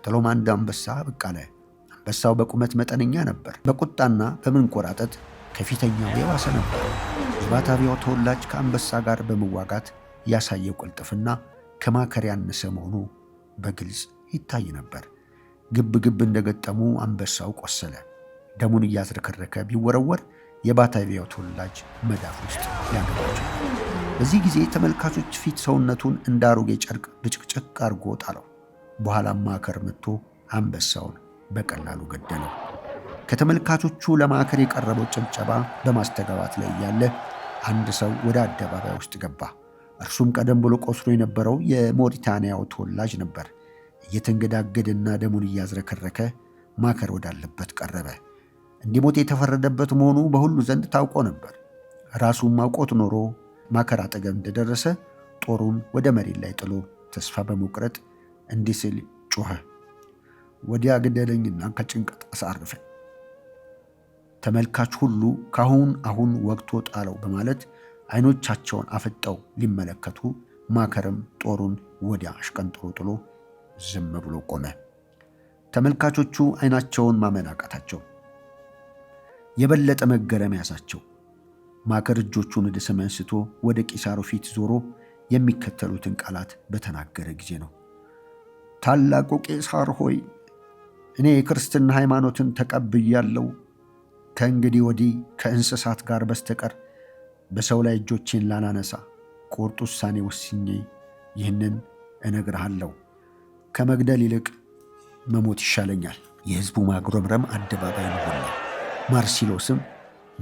ቀጥሎም አንድ አንበሳ ብቅ አለ። አንበሳው በቁመት መጠነኛ ነበር። በቁጣና በመንቆራጠጥ ከፊተኛው የባሰ ነበር። የባታቪያው ተወላጅ ከአንበሳ ጋር በመዋጋት ያሳየው ቅልጥፍና ከማከር ያነሰ መሆኑ በግልጽ ይታይ ነበር። ግብ ግብ እንደገጠሙ አንበሳው ቆሰለ። ደሙን እያዝረከረከ ቢወረወር የባታቪያው ተወላጅ መዳፍ ውስጥ ሊያገባቸው። በዚህ ጊዜ ተመልካቾች ፊት ሰውነቱን እንደ አሮጌ ጨርቅ ብጭቅጭቅ አድርጎ ጣለው። በኋላም ማከር መጥቶ አንበሳውን በቀላሉ ገደለው። ከተመልካቾቹ ለማከር የቀረበው ጭብጨባ በማስተጋባት ላይ እያለ አንድ ሰው ወደ አደባባይ ውስጥ ገባ። እርሱም ቀደም ብሎ ቆስሎ የነበረው የሞሪታንያው ተወላጅ ነበር። እየተንገዳገደና ደሙን እያዝረከረከ ማከር ወዳለበት ቀረበ። እንዲሞት የተፈረደበት መሆኑ በሁሉ ዘንድ ታውቆ ነበር። ራሱም አውቆት ኖሮ ማከር አጠገብ እንደደረሰ ጦሩን ወደ መሬት ላይ ጥሎ ተስፋ በመቁረጥ እንዲህ ሲል ጮኸ፣ ወዲያ ግደለኝና ከጭንቀት አሳርፈኝ። ተመልካች ሁሉ አሁን ወግቶ ጣለው በማለት አይኖቻቸውን አፍጠው ሊመለከቱ፣ ማከርም ጦሩን ወዲያ አሽቀንጥሮ ጥሎ ዝም ብሎ ቆመ። ተመልካቾቹ አይናቸውን ማመን አቃታቸው። የበለጠ መገረም ያዛቸው። ማከር እጆቹን ወደ ሰማይ አንስቶ ወደ ቂሳሩ ፊት ዞሮ የሚከተሉትን ቃላት በተናገረ ጊዜ ነው። ታላቁ ቄሳር ሆይ፣ እኔ የክርስትና ሃይማኖትን ተቀብያለሁ። ከእንግዲህ ወዲህ ከእንስሳት ጋር በስተቀር በሰው ላይ እጆቼን ላላነሳ ቁርጥ ውሳኔ ወስኜ ይህንን እነግርሃለሁ። ከመግደል ይልቅ መሞት ይሻለኛል። የሕዝቡ ማጉረምረም አደባባይ ሞላ። ማርሲሎስም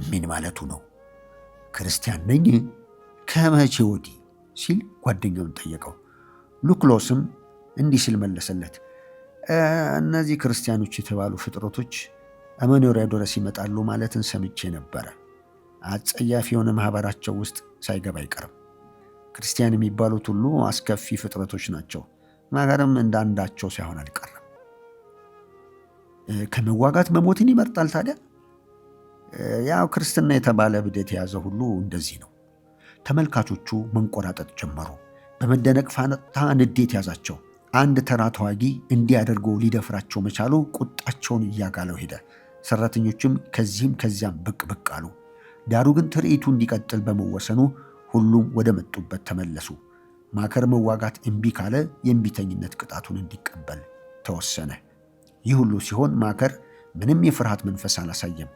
ምን ማለቱ ነው? ክርስቲያን ነኝ ከመቼ ወዲህ ሲል ጓደኛውን ጠየቀው። ሉክሎስም እንዲህ ሲል መለሰለት፣ እነዚህ ክርስቲያኖች የተባሉ ፍጥረቶች መኖሪያ ድረስ ይመጣሉ ማለትን ሰምቼ ነበረ። አጸያፊ የሆነ ማኅበራቸው ውስጥ ሳይገባ አይቀርም። ክርስቲያን የሚባሉት ሁሉ አስከፊ ፍጥረቶች ናቸው። ማገርም እንዳንዳቸው ሳይሆን አልቀረም። ከመዋጋት መሞትን ይመርጣል። ታዲያ ያው ክርስትና የተባለ ብደት የያዘ ሁሉ እንደዚህ ነው። ተመልካቾቹ መንቆራጠጥ ጀመሩ። በመደነቅ ፋንታ ንዴት ያዛቸው። አንድ ተራ ተዋጊ እንዲያደርጎ ሊደፍራቸው መቻሉ ቁጣቸውን እያጋለው ሄደ። ሰራተኞችም ከዚህም ከዚያም ብቅ ብቅ አሉ። ዳሩ ግን ትርኢቱ እንዲቀጥል በመወሰኑ ሁሉም ወደ መጡበት ተመለሱ። ማከር መዋጋት እምቢ ካለ የእምቢተኝነት ቅጣቱን እንዲቀበል ተወሰነ። ይህ ሁሉ ሲሆን ማከር ምንም የፍርሃት መንፈስ አላሳየም።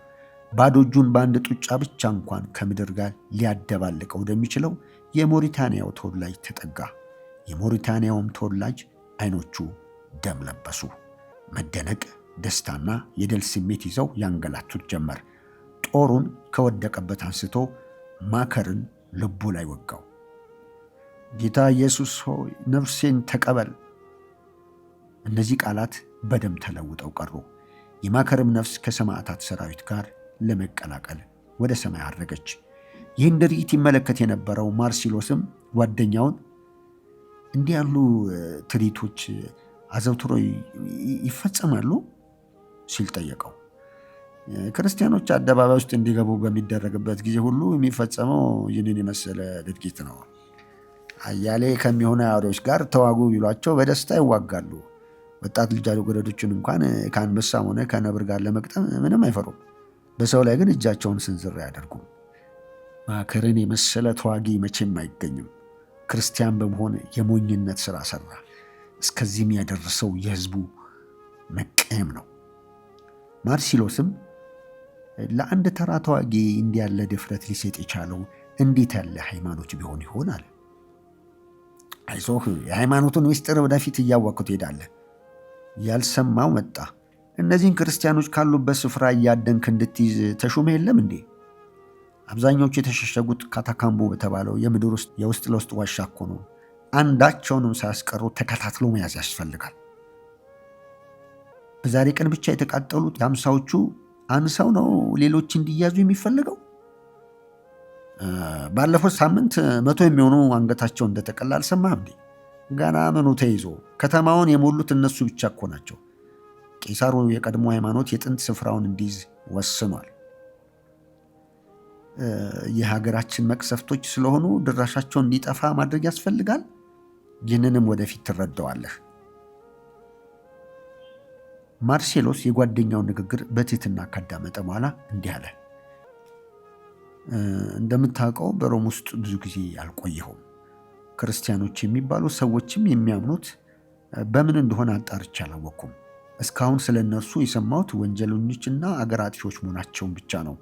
ባዶ እጁን በአንድ ጡጫ ብቻ እንኳን ከምድር ጋር ሊያደባልቀው ወደሚችለው የሞሪታንያው ተወላጅ ተጠጋ። የሞሪታንያውም ተወላጅ አይኖቹ ደም ለበሱ። መደነቅ፣ ደስታና የድል ስሜት ይዘው ያንገላቱት ጀመር። ጦሩን ከወደቀበት አንስቶ ማከርን ልቡ ላይ ወጋው። ጌታ ኢየሱስ ሆይ ነፍሴን ተቀበል። እነዚህ ቃላት በደም ተለውጠው ቀሩ። የማከርም ነፍስ ከሰማዕታት ሰራዊት ጋር ለመቀላቀል ወደ ሰማይ አረገች። ይህን ድርጊት ይመለከት የነበረው ማርሲሎስም ጓደኛውን እንዲህ ያሉ ትርኢቶች አዘውትሮ ይፈጸማሉ ሲል ጠየቀው። ክርስቲያኖች አደባባይ ውስጥ እንዲገቡ በሚደረግበት ጊዜ ሁሉ የሚፈጸመው ይህንን የመሰለ ድርጊት ነው። አያሌ ከሚሆኑ አውሬዎች ጋር ተዋጉ ቢሏቸው በደስታ ይዋጋሉ። ወጣት ልጃገረዶችን እንኳን ከአንበሳም ሆነ ከነብር ጋር ለመቅጠም ምንም አይፈሩም። በሰው ላይ ግን እጃቸውን ስንዝር አያደርጉም። ማከርን የመሰለ ተዋጊ መቼም አይገኝም። ክርስቲያን በመሆን የሞኝነት ሥራ ሠራ። እስከዚህም ያደረሰው የሕዝቡ መቀየም ነው። ማርሲሎስም ለአንድ ተራ ተዋጊ እንዲህ ያለ ድፍረት ሊሰጥ የቻለው እንዴት ያለ ሃይማኖት ቢሆን ይሆን አለ። አይዞህ፣ የሃይማኖቱን ምስጢር ወደፊት እያወቅኩት ትሄዳለህ። ያልሰማው መጣ። እነዚህን ክርስቲያኖች ካሉበት ስፍራ እያደንክ እንድትይዝ ተሾመ የለም እንዴ? አብዛኞቹ የተሸሸጉት ካታካምቦ በተባለው የምድር ውስጥ የውስጥ ለውስጥ ዋሻ እኮ ነው። አንዳቸውንም ሳያስቀሩ ተከታትሎ መያዝ ያስፈልጋል። በዛሬ ቀን ብቻ የተቃጠሉት የአምሳዎቹ አንሰው ነው ሌሎች እንዲያዙ የሚፈልገው። ባለፈው ሳምንት 100 የሚሆኑ አንገታቸው እንደተቀላ አልሰማህም እንዴ? ገና ምኑ ተይዞ ከተማውን የሞሉት እነሱ ብቻ እኮ ናቸው። ቄሳሩ የቀድሞ ሃይማኖት የጥንት ስፍራውን እንዲይዝ ወስኗል። የሀገራችን መቅሰፍቶች ስለሆኑ ድራሻቸውን እንዲጠፋ ማድረግ ያስፈልጋል። ይህንንም ወደፊት ትረዳዋለህ። ማርሴሎስ የጓደኛውን ንግግር በትህትና ካዳመጠ በኋላ እንዲህ አለ። እንደምታውቀው በሮም ውስጥ ብዙ ጊዜ አልቆየሁም። ክርስቲያኖች የሚባሉ ሰዎችም የሚያምኑት በምን እንደሆነ አጣርቼ አላወቅኩም። እስካሁን ስለ እነርሱ የሰማሁት ወንጀለኞችና አገር አጥፊዎች መሆናቸውን ብቻ ነው።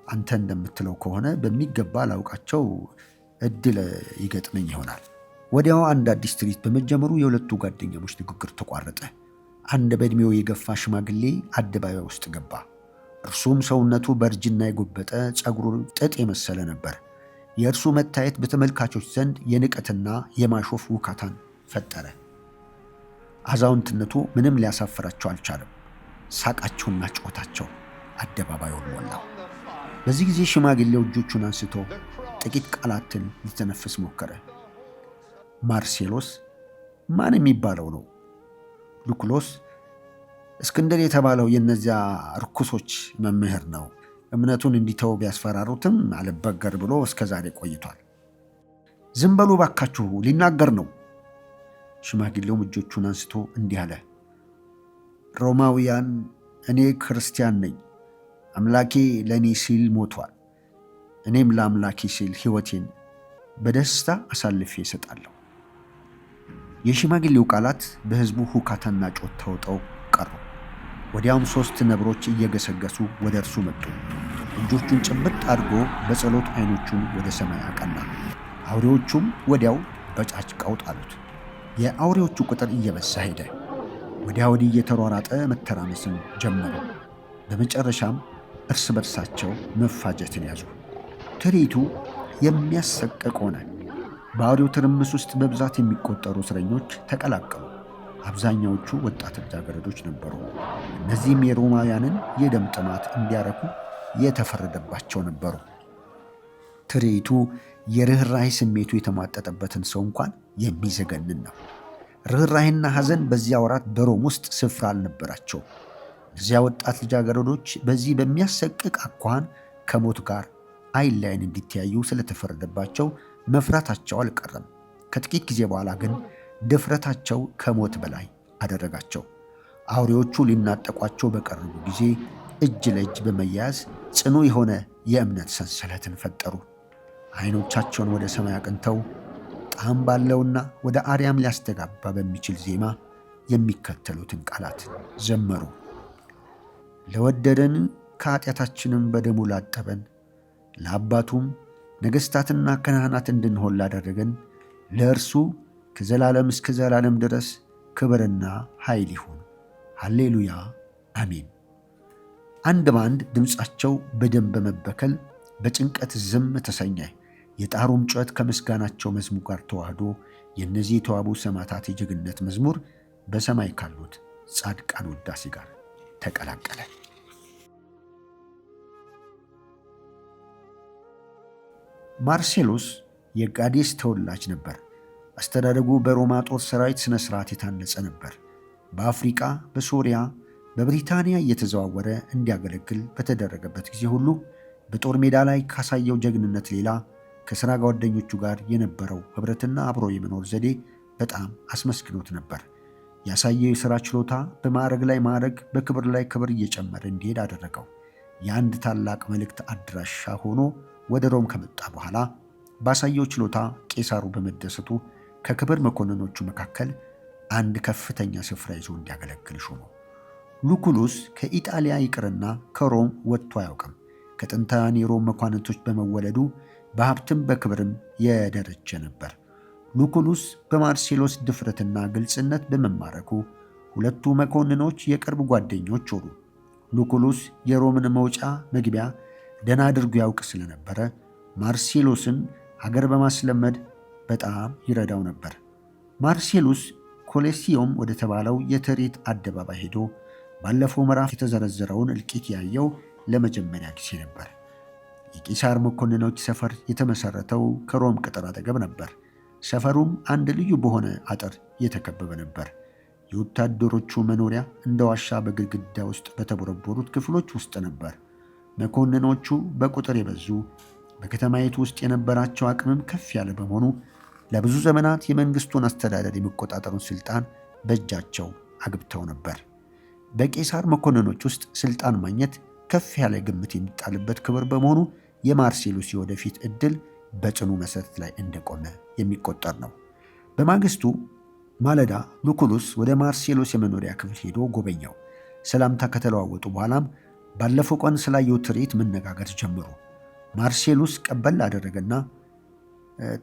አንተ እንደምትለው ከሆነ በሚገባ ላውቃቸው እድል ይገጥመኝ ይሆናል። ወዲያው አንድ አዲስ ትርኢት በመጀመሩ የሁለቱ ጓደኛሞች ንግግር ተቋረጠ። አንድ በዕድሜው የገፋ ሽማግሌ አደባባይ ውስጥ ገባ። እርሱም ሰውነቱ በእርጅና የጎበጠ፣ ጸጉሩ ጥጥ የመሰለ ነበር። የእርሱ መታየት በተመልካቾች ዘንድ የንቀትና የማሾፍ ውካታን ፈጠረ። አዛውንትነቱ ምንም ሊያሳፍራቸው አልቻለም። ሳቃቸውና ጩኸታቸው አደባባዩን ሞላው። በዚህ ጊዜ ሽማግሌው እጆቹን አንስቶ ጥቂት ቃላትን ሊተነፍስ ሞከረ። ማርሴሎስ ማን የሚባለው ነው? ሉኩሎስ እስክንድር የተባለው የእነዚያ ርኩሶች መምህር ነው። እምነቱን እንዲተው ቢያስፈራሩትም አልበገር ብሎ እስከ ዛሬ ቆይቷል። ዝም በሉ ባካችሁ፣ ሊናገር ነው። ሽማግሌውም እጆቹን አንስቶ እንዲህ አለ። ሮማውያን፣ እኔ ክርስቲያን ነኝ። አምላኬ ለእኔ ሲል ሞቷል። እኔም ለአምላኬ ሲል ሕይወቴን በደስታ አሳልፌ እሰጣለሁ። የሽማግሌው ቃላት በሕዝቡ ሁካታና ጮት ተውጠው ቀሩ። ወዲያውም 3 ነብሮች እየገሰገሱ ወደ እርሱ መጡ። እጆቹን ጭብጥ አድርጎ በጸሎት ዓይኖቹን ወደ ሰማይ አቀና። አውሬዎቹም ወዲያው በጫጭቀው ጣሉት። የአውሬዎቹ ቁጥር እየበዛ ሄደ። ወዲያ ወዲህ እየተሯራጠ መተራመስን ጀመሩ። በመጨረሻም እርስ በርሳቸው መፋጀትን ያዙ። ትርኢቱ የሚያሰቅቅ ሆነ። በአውሬው ትርምስ ውስጥ በብዛት የሚቆጠሩ እስረኞች ተቀላቀሉ። አብዛኛዎቹ ወጣት ልጃገረዶች ነበሩ። እነዚህም የሮማውያንን የደም ጥማት እንዲያረኩ የተፈረደባቸው ነበሩ። ትርኢቱ የርኅራኄ ስሜቱ የተሟጠጠበትን ሰው እንኳን የሚዘገንን ነው። ርኅራኄና ሐዘን በዚያ ወራት በሮም ውስጥ ስፍራ አልነበራቸው። እዚያ ወጣት ልጃገረዶች በዚህ በሚያሰቅቅ አኳኋን ከሞት ጋር ዓይን ለዓይን እንዲተያዩ ስለተፈረደባቸው መፍራታቸው አልቀረም። ከጥቂት ጊዜ በኋላ ግን ድፍረታቸው ከሞት በላይ አደረጋቸው። አውሬዎቹ ሊናጠቋቸው በቀረቡ ጊዜ እጅ ለእጅ በመያያዝ ጽኑ የሆነ የእምነት ሰንሰለትን ፈጠሩ። ዓይኖቻቸውን ወደ ሰማይ አቅንተው ጣዕም ባለውና ወደ አርያም ሊያስተጋባ በሚችል ዜማ የሚከተሉትን ቃላት ዘመሩ። ለወደደን ከኃጢአታችንም በደሙ ላጠበን፣ ለአባቱም ነገሥታትና ካህናት እንድንሆን ላደረገን ለእርሱ ከዘላለም እስከ ዘላለም ድረስ ክብርና ኃይል ይሁን፣ ሃሌሉያ አሜን። አንድ በአንድ ድምፃቸው በደም በመበከል በጭንቀት ዝም ተሰኘ። የጣሩም ጩኸት ከምስጋናቸው መዝሙር ጋር ተዋህዶ የእነዚህ የተዋቡ ሰማዕታት የጀግንነት መዝሙር በሰማይ ካሉት ጻድቃን ውዳሴ ጋር ተቀላቀለ። ማርሴሎስ የጋዴስ ተወላጅ ነበር። አስተዳደጉ በሮማ ጦር ሰራዊት ሥነ ሥርዓት የታነጸ ነበር። በአፍሪቃ፣ በሶሪያ፣ በብሪታንያ እየተዘዋወረ እንዲያገለግል በተደረገበት ጊዜ ሁሉ በጦር ሜዳ ላይ ካሳየው ጀግንነት ሌላ ከሥራ ጓደኞቹ ጋር የነበረው ኅብረትና አብሮ የመኖር ዘዴ በጣም አስመስግኖት ነበር። ያሳየው የሥራ ችሎታ በማዕረግ ላይ ማዕረግ፣ በክብር ላይ ክብር እየጨመረ እንዲሄድ አደረገው። የአንድ ታላቅ መልእክት አድራሻ ሆኖ ወደ ሮም ከመጣ በኋላ ባሳየው ችሎታ ቄሳሩ በመደሰቱ ከክብር መኮንኖቹ መካከል አንድ ከፍተኛ ስፍራ ይዞ እንዲያገለግል ሾመው። ሉኩሉስ ከኢጣሊያ ይቅርና ከሮም ወጥቶ አያውቅም። ከጥንታውያን የሮም መኳንንቶች በመወለዱ በሀብትም በክብርም የደረጀ ነበር። ሉኩሉስ በማርሴሎስ ድፍረትና ግልጽነት በመማረኩ ሁለቱ መኮንኖች የቅርብ ጓደኞች ሆኑ። ሉኩሉስ የሮምን መውጫ መግቢያ ደህና አድርጎ ያውቅ ስለነበረ ማርሴሎስን ሀገር በማስለመድ በጣም ይረዳው ነበር። ማርሴሎስ ኮሌሲዮም ወደ ተባለው የትርኢት አደባባይ ሄዶ ባለፈው ምዕራፍ የተዘረዘረውን እልቂት ያየው ለመጀመሪያ ጊዜ ነበር። የቄሳር መኮንኖች ሰፈር የተመሠረተው ከሮም ቅጥር አጠገብ ነበር። ሰፈሩም አንድ ልዩ በሆነ አጥር የተከበበ ነበር። የወታደሮቹ መኖሪያ እንደ ዋሻ በግድግዳ ውስጥ በተቦረቦሩት ክፍሎች ውስጥ ነበር። መኮንኖቹ በቁጥር የበዙ፣ በከተማይቱ ውስጥ የነበራቸው አቅምም ከፍ ያለ በመሆኑ ለብዙ ዘመናት የመንግሥቱን አስተዳደር የሚቆጣጠሩን ሥልጣን በእጃቸው አግብተው ነበር። በቄሳር መኮንኖች ውስጥ ስልጣን ማግኘት ከፍ ያለ ግምት የሚጣልበት ክብር በመሆኑ የማርሴሉስ የወደፊት ዕድል በጽኑ መሰረት ላይ እንደቆመ የሚቆጠር ነው። በማግስቱ ማለዳ ሉኩሉስ ወደ ማርሴሎስ የመኖሪያ ክፍል ሄዶ ጎበኛው። ሰላምታ ከተለዋወጡ በኋላም ባለፈው ቀን ስላየው ትርኢት መነጋገር ጀመሩ። ማርሴሉስ ቀበል አደረገና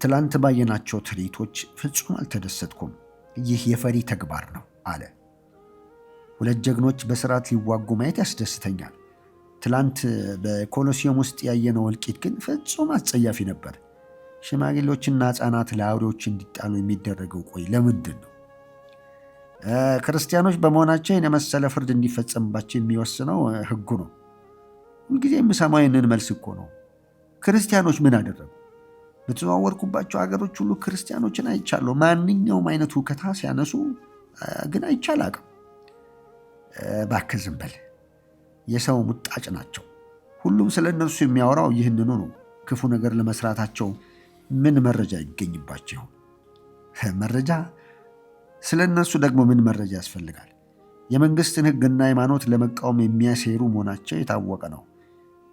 ትላንት ባየናቸው ትርኢቶች ፍጹም አልተደሰትኩም፣ ይህ የፈሪ ተግባር ነው አለ። ሁለት ጀግኖች በስርዓት ሊዋጉ ማየት ያስደስተኛል። ትላንት በኮሎሲየም ውስጥ ያየነው እልቂት ግን ፍጹም አስጸያፊ ነበር። ሽማግሌዎችና ሕፃናት ለአውሬዎች እንዲጣሉ የሚደረገው ቆይ ለምንድን ነው? ክርስቲያኖች በመሆናቸው የመሰለ ፍርድ እንዲፈጸምባቸው የሚወስነው ሕጉ ነው። ሁልጊዜ የምሰማው ይህንን መልስ እኮ ነው። ክርስቲያኖች ምን አደረጉ? በተዘዋወርኩባቸው ሀገሮች ሁሉ ክርስቲያኖችን አይቻለሁ። ማንኛውም አይነት ሁከታ ሲያነሱ ግን አይቻል አቅም። እባክህ ዝም በል። የሰው ሙጣጭ ናቸው። ሁሉም ስለ እነርሱ የሚያወራው ይህንኑ ነው። ክፉ ነገር ለመስራታቸው ምን መረጃ ይገኝባቸው? መረጃ? ስለ እነርሱ ደግሞ ምን መረጃ ያስፈልጋል? የመንግስትን ሕግና ሃይማኖት ለመቃወም የሚያሴሩ መሆናቸው የታወቀ ነው።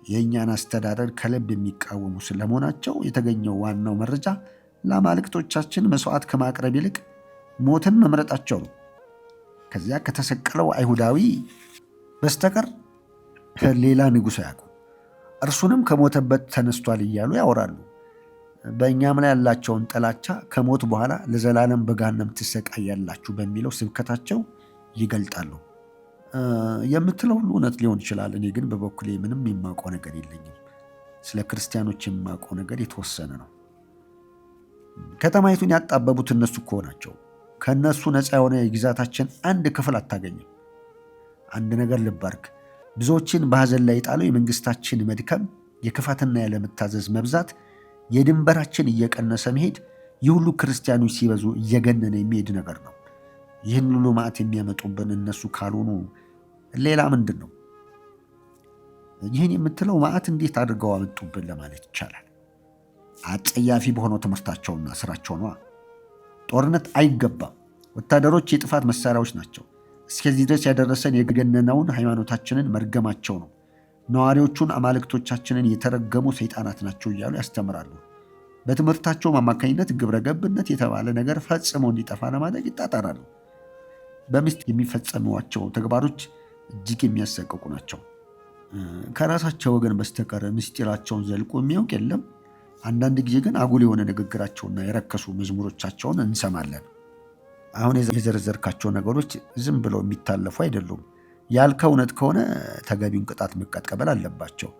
የእኛን አስተዳደር ከልብ የሚቃወሙ ስለመሆናቸው የተገኘው ዋናው መረጃ ለአማልክቶቻችን መስዋዕት ከማቅረብ ይልቅ ሞትን መምረጣቸው ነው። ከዚያ ከተሰቀለው አይሁዳዊ በስተቀር ሌላ ንጉሥ አያውቁም። እርሱንም ከሞተበት ተነስቷል እያሉ ያወራሉ። በእኛም ላይ ያላቸውን ጥላቻ ከሞት በኋላ ለዘላለም በገሃነም ትሰቃያላችሁ በሚለው ስብከታቸው ይገልጣሉ። የምትለው ሁሉ እውነት ሊሆን ይችላል። እኔ ግን በበኩሌ ምንም የማውቀው ነገር የለኝም። ስለ ክርስቲያኖች የማውቀው ነገር የተወሰነ ነው። ከተማይቱን ያጣበቡት እነሱ እኮ ናቸው። ከእነሱ ነፃ የሆነ የግዛታችን አንድ ክፍል አታገኝም። አንድ ነገር ልብ አድርግ። ብዙዎችን በሐዘን ላይ የጣለው የመንግስታችን መድከም፣ የክፋትና ያለመታዘዝ መብዛት፣ የድንበራችን እየቀነሰ መሄድ፣ ይህ ሁሉ ክርስቲያኖች ሲበዙ እየገነነ የሚሄድ ነገር ነው። ይህን ሁሉ መዓት የሚያመጡብን እነሱ ካልሆኑ ሌላ ምንድን ነው? ይህን የምትለው መዓት እንዴት አድርገው አመጡብን ለማለት ይቻላል። አጸያፊ በሆነው ትምህርታቸውና ስራቸው ነዋ። ጦርነት አይገባም። ወታደሮች የጥፋት መሳሪያዎች ናቸው። እስከዚህ ድረስ ያደረሰን የገነነውን ሃይማኖታችንን መርገማቸው ነው። ነዋሪዎቹን አማልክቶቻችንን የተረገሙ ሰይጣናት ናቸው እያሉ ያስተምራሉ። በትምህርታቸውም አማካኝነት ግብረ ገብነት የተባለ ነገር ፈጽሞ እንዲጠፋ ለማድረግ ይጣጣራሉ። በምስጢር የሚፈጸሟቸው ተግባሮች እጅግ የሚያሰቅቁ ናቸው። ከራሳቸው ወገን በስተቀር ምስጢራቸውን ዘልቆ የሚያውቅ የለም። አንዳንድ ጊዜ ግን አጉል የሆነ ንግግራቸውና የረከሱ መዝሙሮቻቸውን እንሰማለን። አሁን የዘረዘርካቸው ነገሮች ዝም ብለው የሚታለፉ አይደሉም። ያልከው እውነት ከሆነ ተገቢውን ቅጣት መቀበል አለባቸው።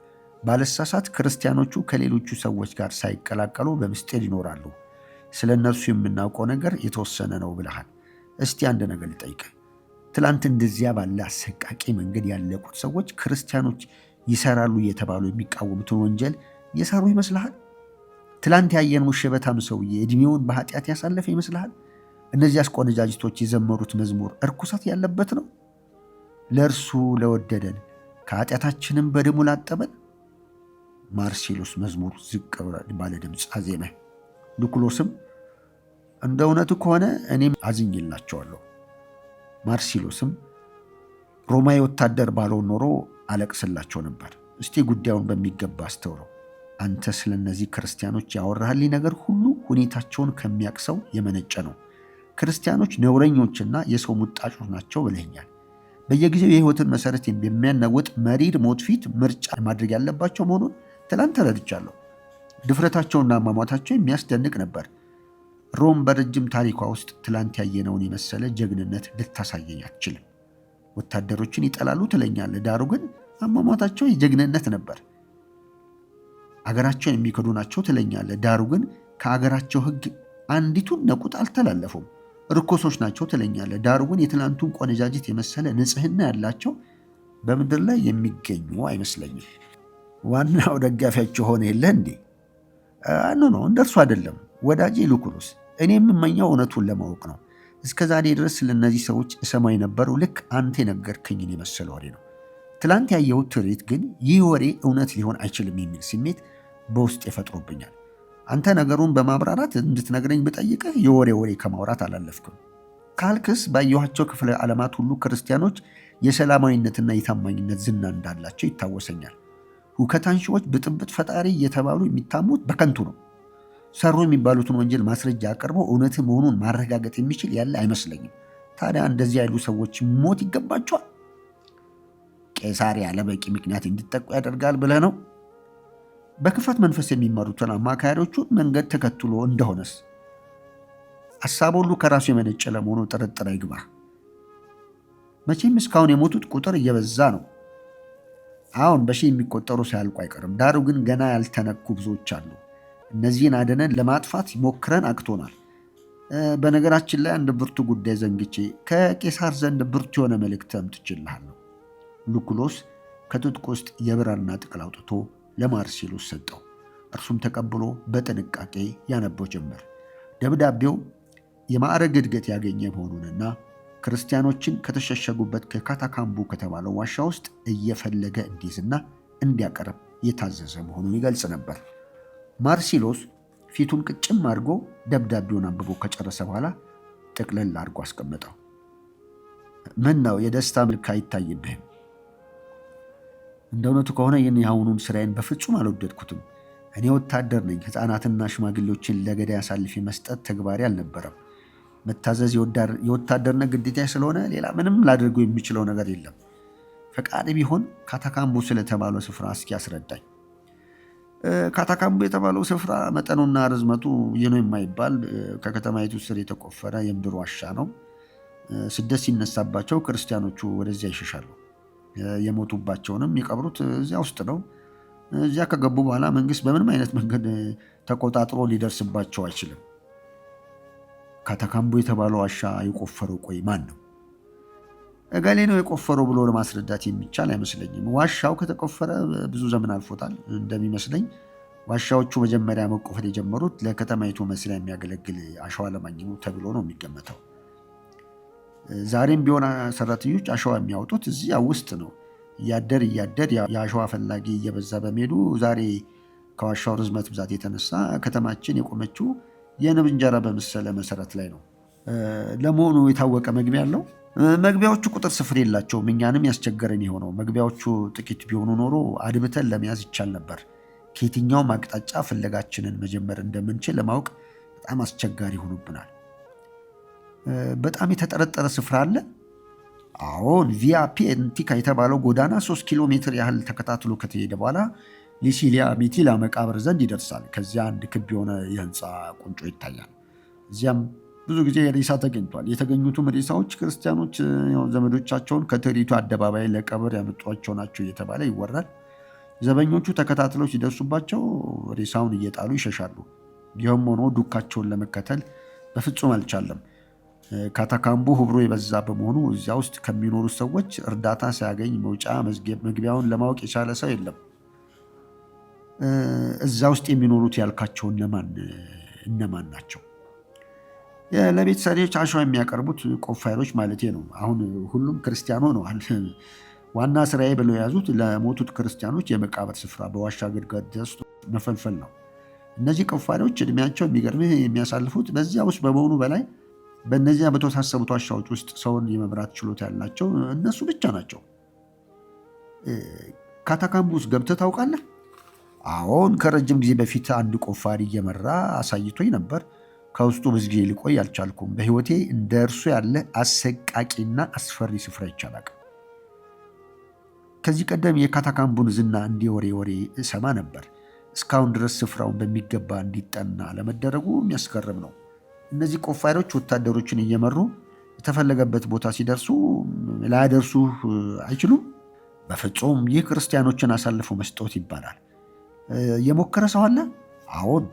ባለሳሳት ክርስቲያኖቹ ከሌሎቹ ሰዎች ጋር ሳይቀላቀሉ በምስጢር ይኖራሉ። ስለ እነርሱ የምናውቀው ነገር የተወሰነ ነው ብለሃል። እስቲ አንድ ነገር ልጠይቅህ። ትላንት እንደዚያ ባለ አሰቃቂ መንገድ ያለቁት ሰዎች ክርስቲያኖች ይሰራሉ እየተባሉ የሚቃወሙትን ወንጀል የሰሩ ይመስልሃል? ትላንት ያየነው ሽበታም ሰውዬ ዕድሜውን በኃጢአት ያሳለፈ ይመስልሃል? እነዚህ አስቆነጃጅቶች የዘመሩት መዝሙር እርኩሰት ያለበት ነው? ለእርሱ ለወደደን ከኃጢአታችንም በደሙ ላጠበን። ማርሴሎስ መዝሙር ዝቅ ባለ ድምፅ አዜመ። ሉኩሎስም እንደ እውነቱ ከሆነ እኔም አዝኜላቸዋለሁ። ማርሴሎስም ሮማዊ ወታደር ባልሆን ኖሮ አለቅስላቸው ነበር። እስቲ ጉዳዩን በሚገባ አስተውለው። አንተ ስለ እነዚህ ክርስቲያኖች ያወራህልኝ ነገር ሁሉ ሁኔታቸውን ከሚያቅሰው የመነጨ ነው። ክርስቲያኖች ነውረኞችና የሰው ሙጣጮች ናቸው ብለኸኛል። በየጊዜው የሕይወትን መሰረት የሚያናውጥ መሪር ሞት ፊት ምርጫ ማድረግ ያለባቸው መሆኑን ትላንት ተረድቻለሁ። ድፍረታቸውና አሟሟታቸው የሚያስደንቅ ነበር። ሮም በረጅም ታሪኳ ውስጥ ትላንት ያየነውን የመሰለ ጀግንነት ልታሳየኝ አትችልም። ወታደሮችን ይጠላሉ ትለኛለህ፣ ዳሩ ግን አሟሟታቸው የጀግንነት ነበር። አገራቸውን የሚክዱ ናቸው ትለኛለህ፣ ዳሩ ግን ከአገራቸው ሕግ አንዲቱን ነቁጥ አልተላለፉም። ርኩሶች ናቸው ትለኛለህ፣ ዳሩ ግን የትላንቱን ቆነጃጅት የመሰለ ንጽሕና ያላቸው በምድር ላይ የሚገኙ አይመስለኝም። ዋናው ደጋፊያቸው ሆነ የለ እንዴ? ኖ እንደርሱ አይደለም ወዳጄ ሉኩሎስ። እኔ የምመኘው እውነቱን ለማወቅ ነው። እስከ ዛሬ ድረስ ስለነዚህ ሰዎች እሰማ የነበረው ልክ አንተ የነገርከኝን የመሰለ ወሬ ነው። ትላንት ያየሁት ትርኢት ግን ይህ ወሬ እውነት ሊሆን አይችልም የሚል ስሜት በውስጥ ይፈጥሮብኛል። አንተ ነገሩን በማብራራት እንድትነግረኝ ብጠይቅህ የወሬ ከማውራት አላለፍኩም። ካልክስ ባየኋቸው ክፍለ ዓለማት ሁሉ ክርስቲያኖች የሰላማዊነትና የታማኝነት ዝና እንዳላቸው ይታወሰኛል። ሁከት አንሺዎች፣ ብጥብጥ ፈጣሪ እየተባሉ የሚታሙት በከንቱ ነው። ሰሩ የሚባሉትን ወንጀል ማስረጃ አቅርበው እውነት መሆኑን ማረጋገጥ የሚችል ያለ አይመስለኝም። ታዲያ እንደዚህ ያሉ ሰዎች ሞት ይገባቸዋል? ቄሳር ያለ በቂ ምክንያት እንዲጠቁ ያደርጋል ብለህ ነው? በክፋት መንፈስ የሚመሩትን አማካሪዎቹን መንገድ ተከትሎ እንደሆነስ ሀሳብ ሁሉ ከራሱ የመነጨ ለመሆኑ ጥርጥር አይግባ። መቼም እስካሁን የሞቱት ቁጥር እየበዛ ነው። አሁን በሺህ የሚቆጠሩ ሳያልቁ አይቀርም። ዳሩ ግን ገና ያልተነኩ ብዙዎች አሉ። እነዚህን አድነን ለማጥፋት ሞክረን አቅቶናል። በነገራችን ላይ አንድ ብርቱ ጉዳይ ዘንግቼ ከቄሳር ዘንድ ብርቱ የሆነ መልእክት አምጥቼልሃለሁ። ሉኩሎስ ከትጥቅ ውስጥ የብራና ጥቅል አውጥቶ ለማርሴሎስ ሰጠው። እርሱም ተቀብሎ በጥንቃቄ ያነበው ጀመር። ደብዳቤው የማዕረግ እድገት ያገኘ መሆኑንና ክርስቲያኖችን ከተሸሸጉበት ከካታካምቡ ከተባለው ዋሻ ውስጥ እየፈለገ እንዲይዝና እንዲያቀርብ የታዘዘ መሆኑን ይገልጽ ነበር። ማርሴሎስ ፊቱን ቅጭም አድርጎ ደብዳቤውን አንብቦ ከጨረሰ በኋላ ጥቅልል አድርጎ አስቀመጠው። ምን ነው የደስታ ምልክት አይታይብህም? እንደ እውነቱ ከሆነ ይህን የአሁኑን ስራዬን በፍጹም አልወደድኩትም። እኔ ወታደር ነኝ። ሕፃናትና ሽማግሌዎችን ለገዳይ አሳልፌ መስጠት ተግባሪ አልነበረም። መታዘዝ የወታደርነት ግዴታ ስለሆነ ሌላ ምንም ላደርገው የሚችለው ነገር የለም። ፈቃድ ቢሆን ካታካምቡ ስለተባለው ስፍራ እስኪ አስረዳኝ። ካታካምቡ የተባለው ስፍራ መጠኑና ርዝመቱ ይህ ነው የማይባል ከከተማይቱ ስር የተቆፈረ የምድር ዋሻ ነው። ስደት ሲነሳባቸው ክርስቲያኖቹ ወደዚያ ይሸሻሉ። የሞቱባቸውንም የቀብሩት እዚያ ውስጥ ነው። እዚያ ከገቡ በኋላ መንግስት በምንም አይነት መንገድ ተቆጣጥሮ ሊደርስባቸው አይችልም። ካታካምቡ የተባለው ዋሻ የቆፈረው ቆይ ማን ነው? እገሌ ነው የቆፈረው ብሎ ለማስረዳት የሚቻል አይመስለኝም። ዋሻው ከተቆፈረ ብዙ ዘመን አልፎታል። እንደሚመስለኝ ዋሻዎቹ መጀመሪያ መቆፈር የጀመሩት ለከተማይቱ መስሪያ የሚያገለግል አሸዋ ለማግኘት ነው ተብሎ ነው የሚገመተው። ዛሬም ቢሆን ሰራተኞች አሸዋ የሚያወጡት እዚያ ውስጥ ነው። እያደር የአሸዋ ፈላጊ እየበዛ በመሄዱ ዛሬ ከዋሻው ርዝመት ብዛት የተነሳ ከተማችን የቆመችው የንብ እንጀራ በመሰለ መሰረት ላይ ነው። ለመሆኑ የታወቀ መግቢያ አለው? መግቢያዎቹ ቁጥር ስፍር የላቸውም። እኛንም ያስቸገረን የሆነው መግቢያዎቹ ጥቂት ቢሆኑ ኖሮ አድብተን ለመያዝ ይቻል ነበር። ከየትኛውም አቅጣጫ ፍለጋችንን መጀመር እንደምንችል ለማወቅ በጣም አስቸጋሪ ሆኖብናል። በጣም የተጠረጠረ ስፍራ አለ? አዎን፣ ቪያ ፒኤንቲካ የተባለው ጎዳና 3 ኪሎ ሜትር ያህል ተከታትሎ ከተሄደ በኋላ ሊሲሊያ ሚቲላ መቃብር ዘንድ ይደርሳል። ከዚያ አንድ ክብ የሆነ የህንፃ ቁንጮ ይታያል። እዚያም ብዙ ጊዜ ሬሳ ተገኝቷል። የተገኙትም ሬሳዎች ክርስቲያኖች ዘመዶቻቸውን ከትርኢቱ አደባባይ ለቀብር ያመጧቸው ናቸው እየተባለ ይወራል። ዘበኞቹ ተከታትለው ሲደርሱባቸው ሬሳውን እየጣሉ ይሸሻሉ። ይህም ሆኖ ዱካቸውን ለመከተል በፍጹም አልቻለም። ካታካምቡ ህብሮ የበዛ በመሆኑ እዚያ ውስጥ ከሚኖሩ ሰዎች እርዳታ ሳያገኝ መውጫ መግቢያውን ለማወቅ የቻለ ሰው የለም። እዛ ውስጥ የሚኖሩት ያልካቸው እነማን ናቸው? ለቤት ሰሪዎች አሸዋ የሚያቀርቡት ቆፋሮች ማለቴ ነው። አሁን ሁሉም ክርስቲያን ሆነዋል። ዋና ስራዬ ብለው የያዙት ለሞቱት ክርስቲያኖች የመቃብር ስፍራ በዋሻ ግድግዳ ውስጥ መፈልፈል ነው። እነዚህ ቆፋሪዎች እድሜያቸው የሚገርምህ የሚያሳልፉት በዚያ ውስጥ በመሆኑ በላይ በእነዚያ በተወሳሰቡት ዋሻዎች ውስጥ ሰውን የመምራት ችሎታ ያላቸው እነሱ ብቻ ናቸው። ካታካምቡ ውስጥ ገብተህ ታውቃለህ? አዎን፣ ከረጅም ጊዜ በፊት አንድ ቆፋሪ እየመራ አሳይቶኝ ነበር። ከውስጡ ብዙ ጊዜ ልቆይ አልቻልኩም። በህይወቴ እንደ እርሱ ያለ አሰቃቂና አስፈሪ ስፍራ ይቻላል። ከዚህ ቀደም የካታካምቡን ዝና እንዲህ ወሬ እሰማ ነበር። እስካሁን ድረስ ስፍራውን በሚገባ እንዲጠና ለመደረጉ የሚያስገርም ነው። እነዚህ ቆፋሪዎች ወታደሮችን እየመሩ የተፈለገበት ቦታ ሲደርሱ ላያደርሱ አይችሉም። በፍጹም። ይህ ክርስቲያኖችን አሳልፎ መስጠት ይባላል። የሞከረ ሰው አለ? አዎን።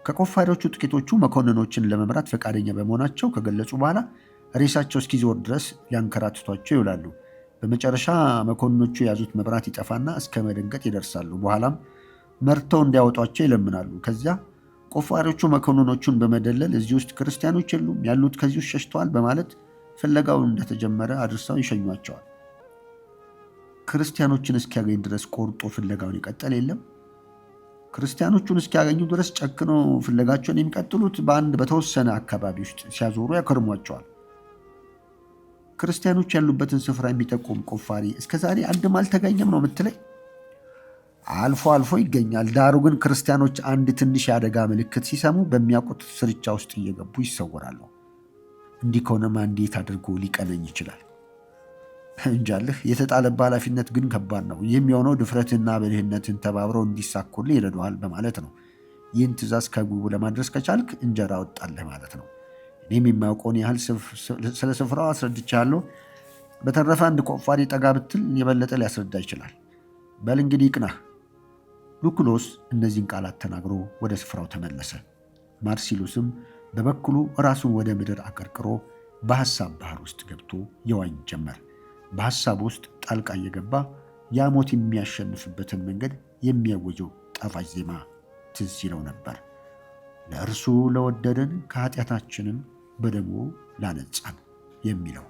ከቆፋሪዎቹ ጥቂቶቹ መኮንኖችን ለመምራት ፈቃደኛ በመሆናቸው ከገለጹ በኋላ ሬሳቸው እስኪዞር ድረስ ሊያንከራትቷቸው ይውላሉ። በመጨረሻ መኮንኖቹ የያዙት መብራት ይጠፋና እስከ መደንገጥ ይደርሳሉ። በኋላም መርተው እንዲያወጧቸው ይለምናሉ። ከዚያ ቆፋሪዎቹ መኮንኖቹን በመደለል እዚህ ውስጥ ክርስቲያኖች የሉም፣ ያሉት ከዚህ ውስጥ ሸሽተዋል በማለት ፍለጋውን እንደተጀመረ አድርሰው ይሸኟቸዋል። ክርስቲያኖችን እስኪያገኝ ድረስ ቆርጦ ፍለጋውን ይቀጠል የለም። ክርስቲያኖቹን እስኪያገኙ ድረስ ጨክነው ፍለጋቸውን የሚቀጥሉት በተወሰነ አካባቢ ውስጥ ሲያዞሩ ያከርሟቸዋል። ክርስቲያኖች ያሉበትን ስፍራ የሚጠቁም ቆፋሪ እስከዛሬ አንድም አልተገኘም ነው የምትለኝ? አልፎ አልፎ ይገኛል። ዳሩ ግን ክርስቲያኖች አንድ ትንሽ የአደጋ ምልክት ሲሰሙ በሚያውቁት ስርቻ ውስጥ እየገቡ ይሰወራሉ። እንዲህ ከሆነማ እንዴት አድርጎ ሊቀነኝ ይችላል? እንጃልህ። የተጣለብህ ኃላፊነት ግን ከባድ ነው። ይህም የሆነው ድፍረትና ብልህነትን ተባብረው እንዲሳኩልህ ይረዳዋል በማለት ነው። ይህን ትእዛዝ ከግቡ ለማድረስ ከቻልክ እንጀራ ወጣልህ ማለት ነው። እኔም የማያውቀውን ያህል ስለ ስፍራው አስረድቻለሁ። በተረፈ አንድ ቆፋሪ ጠጋ ብትል የበለጠ ሊያስረዳ ይችላል። በል እንግዲህ ይቅናህ። ሉኩሎስ እነዚህን ቃላት ተናግሮ ወደ ስፍራው ተመለሰ። ማርሲሉስም በበኩሉ ራሱን ወደ ምድር አቀርቅሮ በሐሳብ ባህር ውስጥ ገብቶ የዋኝ ጀመር። በሐሳብ ውስጥ ጣልቃ እየገባ ያ ሞት የሚያሸንፍበትን መንገድ የሚያወጀው ጣፋጭ ዜማ ትዝ ይለው ነበር። ለእርሱ ለወደደን ከኃጢአታችንም በደሙ ላነጻን የሚለው